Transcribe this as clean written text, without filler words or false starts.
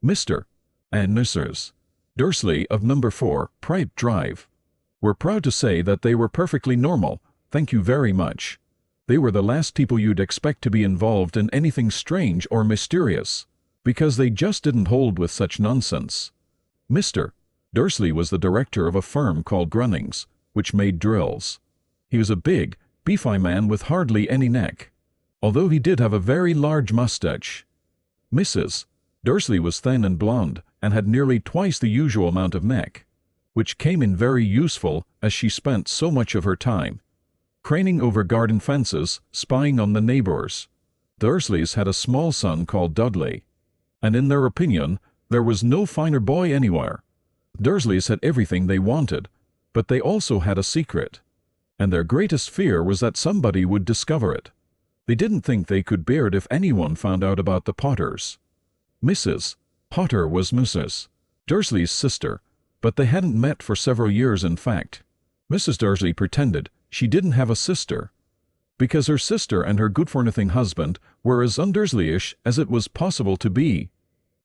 Mr. and Mrs. Dursley of number 4, Pride Drive. We're proud to say that they were perfectly normal, thank you very much. They were the last people you'd expect to be involved in anything strange or mysterious, because they just didn't hold with such nonsense. Mr. Dursley was the director of a firm called Grunnings, which made drills. He was a big, beefy man with hardly any neck, although he did have a very large mustache. Mrs. Dursley was thin and blonde, and had nearly twice the usual amount of neck, which came in very useful as she spent so much of her time craning over garden fences, spying on the neighbors. Dursleys had a small son called Dudley, and in their opinion, there was no finer boy anywhere. Dursleys had everything they wanted, but they also had a secret, and their greatest fear was that somebody would discover it. They didn't think they could bear it if anyone found out about the Potters. Mrs. Potter was Mrs. Dursley's sister, but they hadn't met for several years. In fact, Mrs. Dursley pretended she didn't have a sister, because her sister and her good-for-nothing husband were as un-Dursleyish as it was possible to be.